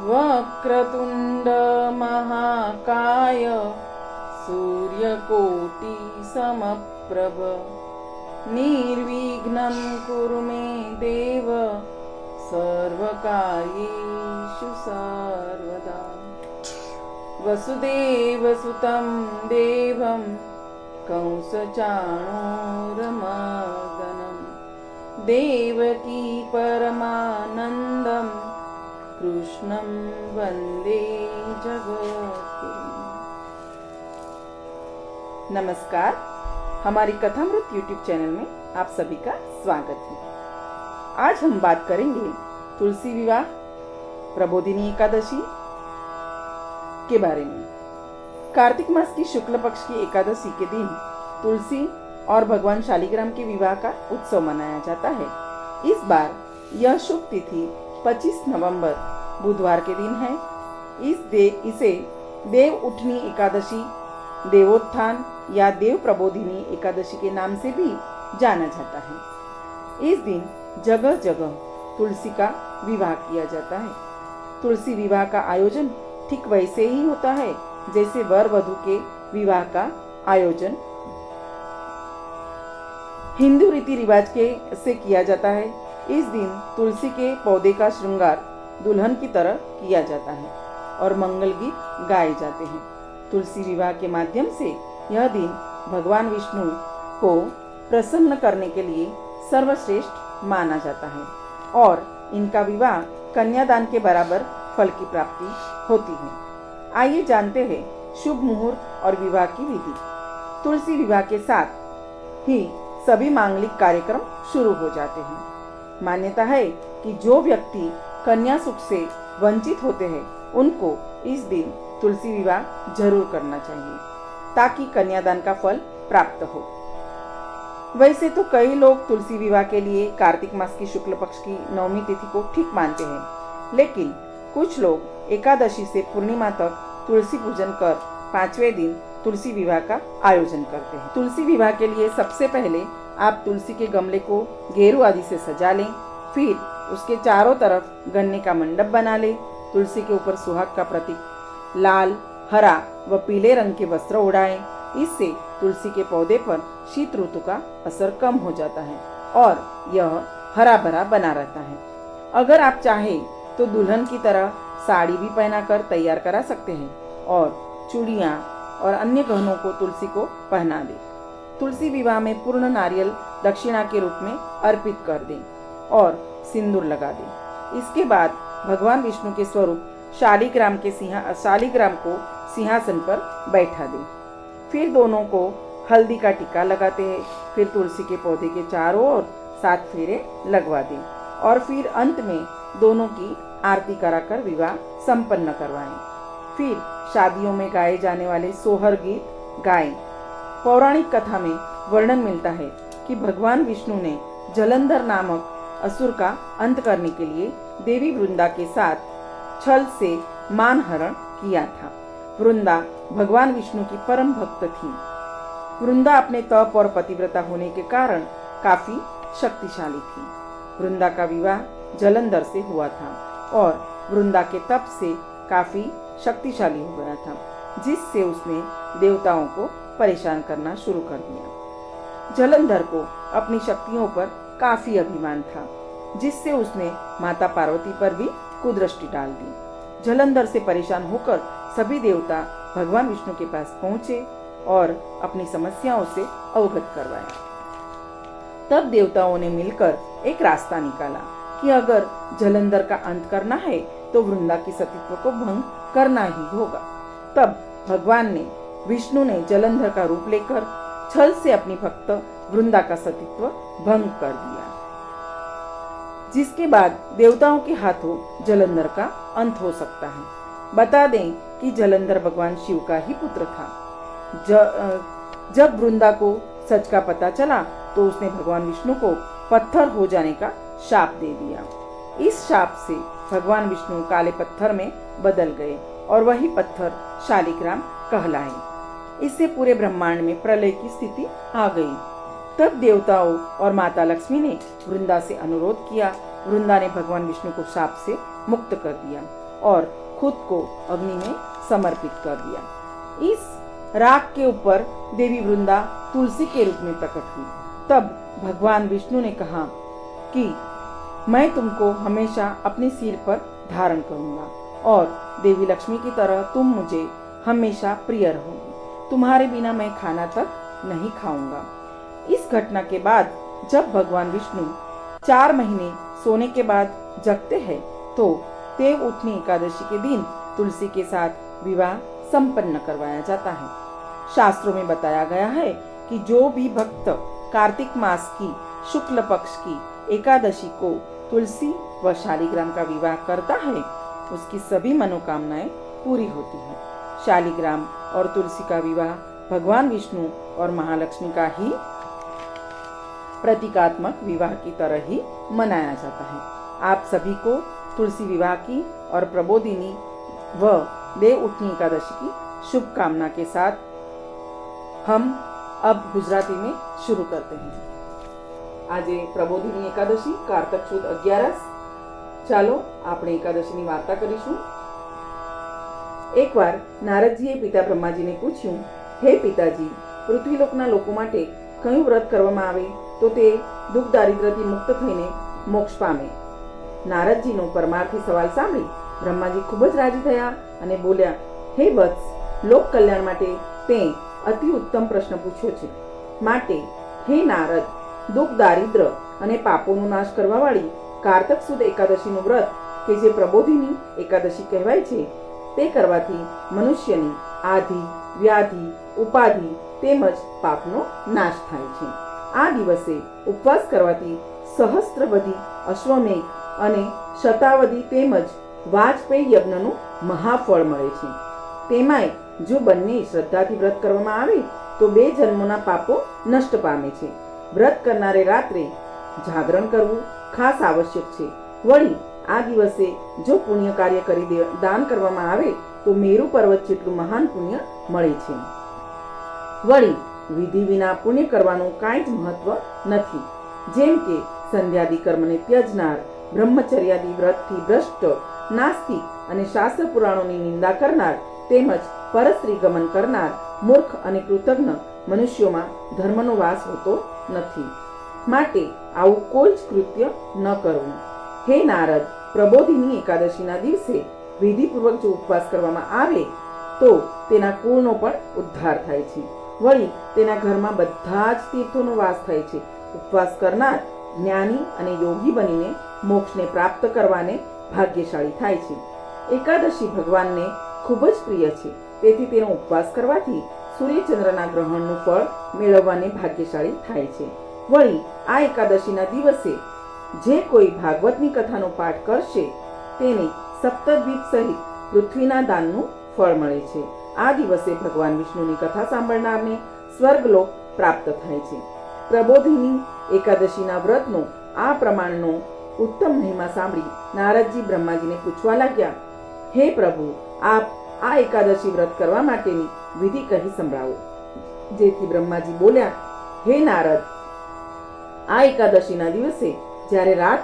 वक्रतुंड महाकाय सूर्यकोटि समप्रभ निर्विघ्नं कुरु मे देव सर्वकार्येषु सर्वदा। वसुदेवसुतं देवं कंसचाणूरमर्दनं देवकी परमानन्दं कृष्णं वन्दे जगद्गुरुं। नमस्कार, हमारी कथामृत यूट्यूब चैनल में आप सभी का स्वागत है। आज हम बात करेंगे तुलसी विवाह प्रबोधिनी एकादशी के बारे में। कार्तिक मास की शुक्ल पक्ष की एकादशी के दिन तुलसी और भगवान शालिग्राम के विवाह का उत्सव मनाया जाता है। इस बार यह शुभ तिथि 25 नवंबर बुधवार के दिन है। इसे देव उठनी एकादशी, देवोत्थान या देव प्रबोधिनी एकादशी के नाम से भी जाना जाता है। इस दिन जगह जगह तुलसी का विवाह किया जाता है। तुलसी विवाह का आयोजन ठीक वैसे ही होता है जैसे वर वधू के विवाह का आयोजन हिंदू रीति रिवाज से किया जाता है। इस दिन तुलसी के पौधे का श्रृंगार दुल्हन की तरह किया जाता है और मंगल गीत गाए जाते हैं। तुलसी विवाह के माध्यम से यह दिन भगवान विष्णु को प्रसन्न करने के लिए सर्वश्रेष्ठ माना जाता है और इनका विवाह कन्यादान के बराबर फल की प्राप्ति होती है। आइए जानते हैं शुभ मुहूर्त और विवाह की विधि। तुलसी विवाह के साथ ही सभी मांगलिक कार्यक्रम शुरू हो जाते हैं। मान्यता है कि जो व्यक्ति कन्या सुख से वंचित होते हैं उनको इस दिन तुलसी विवाह जरूर करना चाहिए ताकि कन्यादान का फल प्राप्त हो। वैसे तो कई लोग तुलसी विवाह के लिए कार्तिक मास की शुक्ल पक्ष की नवमी तिथि को ठीक मानते हैं, लेकिन कुछ लोग एकादशी से पूर्णिमा तक तुलसी पूजन कर 5वें दिन तुलसी विवाह का आयोजन करते हैं। तुलसी विवाह के लिए सबसे पहले आप तुलसी के गमले को गेरू आदि से सजा लें, फिर उसके चारों तरफ गन्ने का मंडप बना लें। तुलसी के ऊपर सुहाग का प्रतीक लाल, हरा व पीले रंग के वस्त्र उड़ाएं। इससे तुलसी के पौधे पर शीत ऋतु का असर कम हो जाता है और यह हरा भरा बना रहता है। अगर आप चाहें तो दुल्हन की तरह साड़ी भी पहनाकर तैयार करा सकते हैं और चूड़ियाँ और अन्य गहनों को तुलसी को पहना दें। तुलसी विवाह में पूर्ण नारियल दक्षिणा के रूप में अर्पित कर दें और सिंदूर लगा दें। इसके बाद भगवान विष्णु के स्वरूप शालिग्राम को सिंहासन पर बैठा दें। फिर दोनों को हल्दी का टीका लगाते हैं। फिर तुलसी के पौधे के चारों ओर 7 फेरे लगवा दें और फिर अंत में दोनों की आरती कराकर विवाह संपन्न करवाएं। फिर शादियों में गाए जाने वाले सोहर गीत गाएं। पौराणिक कथा में वर्णन मिलता है कि भगवान विष्णु ने जलंधर नामक असुर का अंत करने के लिए देवी वृंदा के साथ छल से मानहरण किया था। वृंदा भगवान विष्णु की परम भक्त थी। वृंदा अपने तप और पतिव्रता होने के कारण काफी शक्तिशाली थी। वृंदा का विवाह जलंधर से हुआ था और वृंदा के तप से काफी शक्तिशाली हो गया था, जिससे उसने देवताओं को परेशान करना शुरू कर दिया। जलंधर को अपनी शक्तियों पर काफी अभिमान था, जिससे उसने माता पार्वती पर भी कुदृष्टि डाल दी। जलंधर से परेशान होकर सभी देवता भगवान विष्णु के पास पहुंचे और अपनी समस्याओं से अवगत करवाया। तब देवताओं ने मिलकर एक रास्ता निकाला कि अगर जलंधर का अंत करना है तो वृंदा की सतीत्व को भंग करना ही होगा। तब भगवान विष्णु ने जलंधर का रूप लेकर छल से अपनी भक्त वृंदा का सतीत्व भंग कर दिया, जिसके बाद देवताओं के हाथों जलंधर का अंत हो सकता है। बता दें कि जलंधर भगवान शिव का ही पुत्र था। जब वृंदा को सच का पता चला तो उसने भगवान विष्णु को पत्थर हो जाने का शाप दे दिया। इस शाप से भगवान विष्णु काले पत्थर में बदल गए और वही पत्थर शालिग्राम कहलाए। इससे पूरे ब्रह्मांड में प्रलय की स्थिति आ गई। तब देवताओं और माता लक्ष्मी ने वृंदा से अनुरोध किया। वृंदा ने भगवान विष्णु को शाप से मुक्त कर दिया और खुद को अग्नि में समर्पित कर दिया। इस राख के ऊपर देवी वृंदा तुलसी के रूप में प्रकट हुई। तब भगवान विष्णु ने कहा कि मैं तुमको हमेशा अपने सिर पर धारण करूंगा और देवी लक्ष्मी की तरह तुम मुझे हमेशा प्रिय रहोगी। तुम्हारे बिना मैं खाना तक नहीं खाऊंगा। इस घटना के बाद जब भगवान विष्णु 4 महीने सोने के बाद जगते हैं तो देव उठनी एकादशी के दिन तुलसी के साथ विवाह संपन्न करवाया जाता है। शास्त्रों में बताया गया है कि जो भी भक्त कार्तिक मास की शुक्ल पक्ष की एकादशी को तुलसी व शालिग्राम का विवाह करता है उसकी सभी मनोकामनाएं पूरी होती हैं। शालिग्राम और तुलसी का विवाह भगवान विष्णु और महालक्ष्मी का ही प्रतीकात्मक विवाह की तरह ही मनाया जाता है। आप सभी को तुलसी विवाह की और प्रबोधिनी व देव उठनी एकादशी की शुभकामना के साथ हम अब गुजराती में शुरू करते हैं। આજે પ્રબોધિની એકાદશી કારતક સુદ 11 ચાલો આપણે એકાદશીની વાર્તા કરીશું। એકવાર નારદજીએ પિતા બ્રહ્માજીને પૂછ્યું, હે પિતાજી, પૃથ્વીલોકના લોકો માટે કયું વ્રત કરવામાં આવે તો તે દુઃખ દારિદ્ર્યથી મુક્ત થઈને મોક્ષ પામે? નારદજીનો પરમાર્થી સવાલ સાંભળી બ્રહ્માજી ખૂબ જ રાજી થયા અને બોલ્યા, હે વત્સ, લોક કલ્યાણ માટે તે અતિ ઉત્તમ પ્રશ્ન પૂછ્યો છે। માટે હે નારદ, દુઃખ દારિદ્ર અને પાપોનો નાશ કરવાવાળી કારતક સુદ એકાદશીનું વ્રત કે જે પ્રબોધિની એકાદશી કહેવાય છે તે કરવાથી મનુષ્યની આધિ, વ્યાધિ, ઉપાધિ તેમજ પાપનો નાશ થાય છે। આ દિવસે ઉપવાસ કરવાથી સહસ્ત્રવધી અશ્વમેઘ અને શતાવધી તેમજ વાજપેયી યજ્ઞનું મહાફળ મળે છે। તેમાંય જો બંને શ્રદ્ધાથી વ્રત કરવામાં આવે તો 2 જન્મોના પાપો નષ્ટ પામે છે। વ્રત કરનારે રાત્રે જાગરણ કરવું ખાસ આવશ્યક છે। વળી આ દિવસે જો પુણ્ય કાર્ય કરી દાન કરવામાં આવે તો મેરુ પર્વત જેટલું મહાન પુણ્ય મળે છે। વળી વિધિ વિના પુણ્ય કરવાનું કાંઈ જ મહત્વ નથી। જેમ કે સંધ્યાદી કર્મને ત્યજનાર, બ્રહ્મચર્યાદી વ્રતથી ભ્રષ્ટ, નાસ્તિક અને શાસ્ત્ર પુરાણોની નિંદા કરનાર તેમજ પરસ્ત્રી ગમન કરનાર મૂર્ખ અને કૃતજ્ઞ મનુષ્યોમાં ધર્મનો વાસ હોતો નથી। માટે આવું કોઈ જ કૃત્ય ન કરવું। હે નારદ, પ્રબોધિની એકાદશીના દિવસે વિધિપૂર્વક જો ઉપવાસ કરવામાં આવે તો તેના કુળનો પણ ઉદ્ધાર થાય છે। વળી તેના ઘરમાં બધા જ તીર્થોનો વાસ થાય છે। ઉપવાસ કરનાર જ્ઞાની અને યોગી બનીને મોક્ષને પ્રાપ્ત કરવાને ભાગ્યશાળી થાય છે। એકાદશી ભગવાનને ખૂબ જ પ્રિય છે, તેથી તેનો ઉપવાસ કરવાથી સૂર્યચંદ્રના ગ્રહણનું ફળ મેળવવાને ભાગ્યશાળી થાય છે। વળી આ એકાદશીના દિવસે જે કોઈ ભાગવતની કથાનો પાઠ કરશે તેને સપ્તદ્વીપ સહિત પૃથ્વીના દાનનું ફળ મળે છે। આ દિવસે ભગવાન વિષ્ણુની કથા સાંભળનારને સ્વર્ગલોક પ્રાપ્ત થાય છે। પ્રબોધિની એકાદશીના વ્રતનો આ પ્રમાણનો ઉત્તમ મહિમા સાંભળી નારદજી બ્રહ્માજીને પૂછવા લાગ્યા, હે પ્રભુ, આપ આ એકાદશી વ્રત કરવા માટેની વિધિ કહી સંભળાવો। જેથી બ્રહ્માજી બોલ્યા, હે નારદ, આ એકાદશીના દિવસે જ્યારે રાત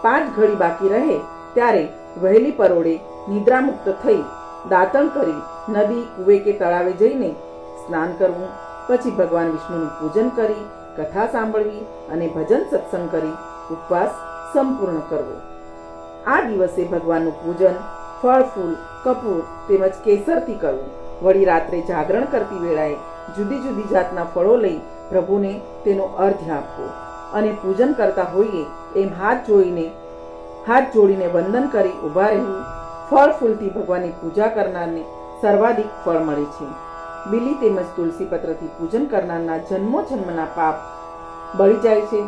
5 ઘડી બાકી રહે ત્યારે વહેલી પરોળે નિદ્રામુક્ત થઈ દાંતણ કરી નદી, કુવે કે તળાવે જઈને સ્નાન કરવું, પછી ભગવાન વિષ્ણુનું પૂજન કરી કથા સાંભળવી અને ભજન સત્સંગ કરી ઉપવાસ સંપૂર્ણ કરવો। આ દિવસે ભગવાનનું પૂજન ફળ, ફૂલ, કપૂર તેમજ કેસરથી કરવું। વળી રાત્રે જાગરણ કરતી વેળાએ જુદી જુદી જાતના ફળો લઈ પ્રભુને તેનો અર્ઘ્ય આપવો અને પૂજન કરતા હોઈએ એમ હાથ જોડીને વંદન કરી ઊભા રહેવું। ફળ ફૂલથી ભગવાનની પૂજા કરનારને સર્વાધિક ફળ મળે છે। બીલી તેમજ તુલસી પત્રથી પૂજન કરનારના જન્મો જન્મના પાપ બળી જાય છે।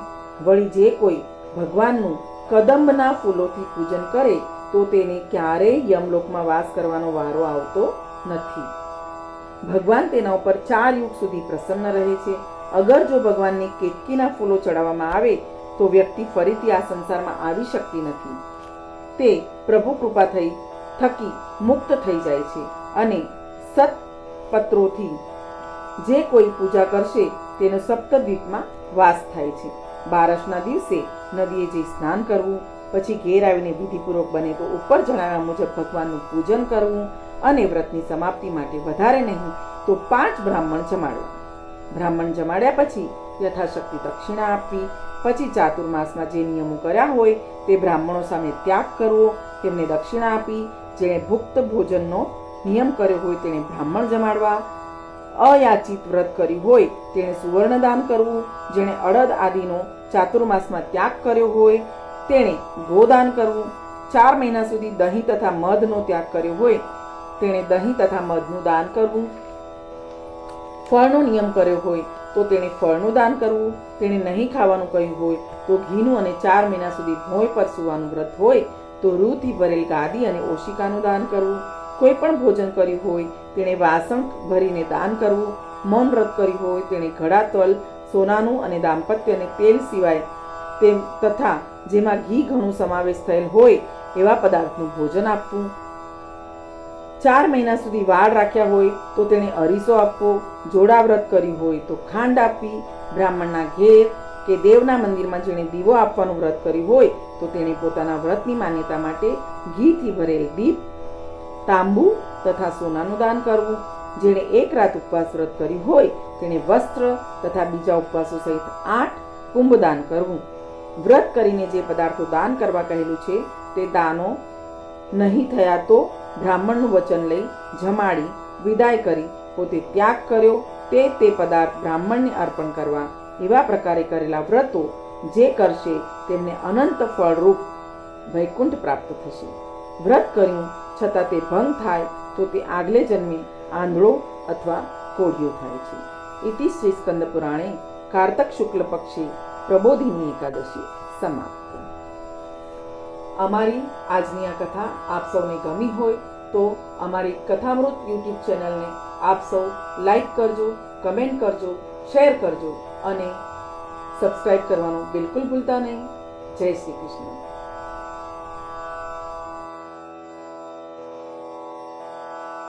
વળી જે કોઈ ભગવાનનું કદંબના ફૂલોથી પૂજન કરે તો તેને ક્યારેય યમલોકમાં વાસ કરવાનો વારો આવતો નથી। ભગવાન તેના ઉપર 4 યુગ સુધી પ્રસન્ન રહે છે। અગર જો ભગવાનને કેતકીના ફૂલો ચડાવવામાં આવે તો વ્યક્તિ ફરીથી આ સંસારમાં આવી શકતી નથી। તે પ્રભુ કૃપા થકી મુક્ત થઈ જાય છે અને સતપત્રોથી જે કોઈ પૂજા કરશે તેનો સપ્તદ્વીપમાં વાસ થાય છે। બારસના દિવસે નદીએ જઈ સ્નાન કરવું, પછી ઘેર આવીને વિધિપૂર્વક બને તો ઉપર જણાવ્યા મુજબ ભગવાનનું પૂજન કરવું અને વ્રતની સમાપ્તિ માટે વધારે નહીં તો 5 બ્રાહ્મણ જમાડવા. બ્રાહ્મણ જમાડ્યા પછી યથાશક્તિ દક્ષિણા આપવી. પછી ચાતુર્માસમાં જે નિયમો કર્યા હોય તે બ્રાહ્મણો સામે ત્યાગ કરવો, તેમને દક્ષિણા આપી. જેણે ભુક્ત ભોજનનો નિયમ કર્યો હોય તેણે બ્રાહ્મણ જમાડવા. અયાચિત વ્રત કર્યું હોય તેણે સુવર્ણદાન કરવું. જેણે અડદ આદિનો ચાતુર્માસમાં ત્યાગ કર્યો હોય તેણે ગોદાન કરવું. 4 મહિના સુધી દહીં તથા મધનો ત્યાગ કર્યો હોય તેણે દહીં તથા મધનું દાન કરવું. ફળનો નિયમ કર્યો હોય તો તેણે ફળનું દાન કરવું. તેણે નહીં ખાવાનું કહ્યું હોય તો ઘીનું અને 4 મહિના સુધી ભોંય પર સૂવાનું વ્રત હોય તો રૂથી ભરેલ ગાદી અને ઓશિકાનું દાન કરવું. કોઈ પણ ભોજન કર્યું હોય તેણે વાસણ ભરીને દાન કરવું. મૌન વ્રત કર્યું હોય તેણે ઘડા તલ, સોનાનું અને દાંપત્ય અને તેલ સિવાય તેમ તથા જેમાં ઘી ઘણું સમાવેશ થયેલ હોય એવા પદાર્થનું ભોજન આપવું. 4 મહિના સુધી વાળ રાખ્યા હોય તો તેણે અરીસો આપવો. જોડા વ્રત કર્યું હોય તો ખાંડ આપવી. બ્રાહ્મણના ઘેર કે દેવના મંદિરમાં જેણે દીવો આપવાનું વ્રત કર્યું હોય તો તેણે પોતાના વ્રતની માન્યતા માટે ઘીથી ભરેલ દીપ, તાંબુ તથા સોનાનું દાન કરવું. જેણે 1 રાત ઉપવાસ વ્રત કર્યું હોય તેણે વસ્ત્ર તથા બીજા ઉપવાસો સહિત 8 કુંભ દાન કરવું. વ્રત કરીને જે પદાર્થો દાન કરવા કહેલું છે તે દાનો નહીં થયા તો બ્રાહ્મણનું વચન લઈ જમાડી વિદાય કરી પોતે ત્યાગ કર્યો તે પદાર્થ બ્રાહ્મણને અર્પણ કરવા. એવા પ્રકારે કરેલા વ્રતો જે કરશે તેમને અનંત ફળરૂપ વૈકુંઠ પ્રાપ્ત થશે. વ્રત કર્યું છતાં તે ભંગ થાય તો તે આગલે જન્મે આંધળો અથવા કોઢિયો થાય છે. ઇતિ શ્રી સ્કંદ પુરાણે કાર્તક શુક્લ પક્ષે પ્રબોધિની એકાદશી સમાપ્ત. અમારી આજની આ કથા આપ સૌને ગમી હોય તો અમારી કથામૃત યુટ્યુબ ચેનલને આપ સૌ લાઈક કરજો, કમેન્ટ કરજો, શેર કરજો અને સબસ્ક્રાઈબ કરવાનું બિલકુલ ભૂલતા નહીં. જય શ્રી કૃષ્ણ.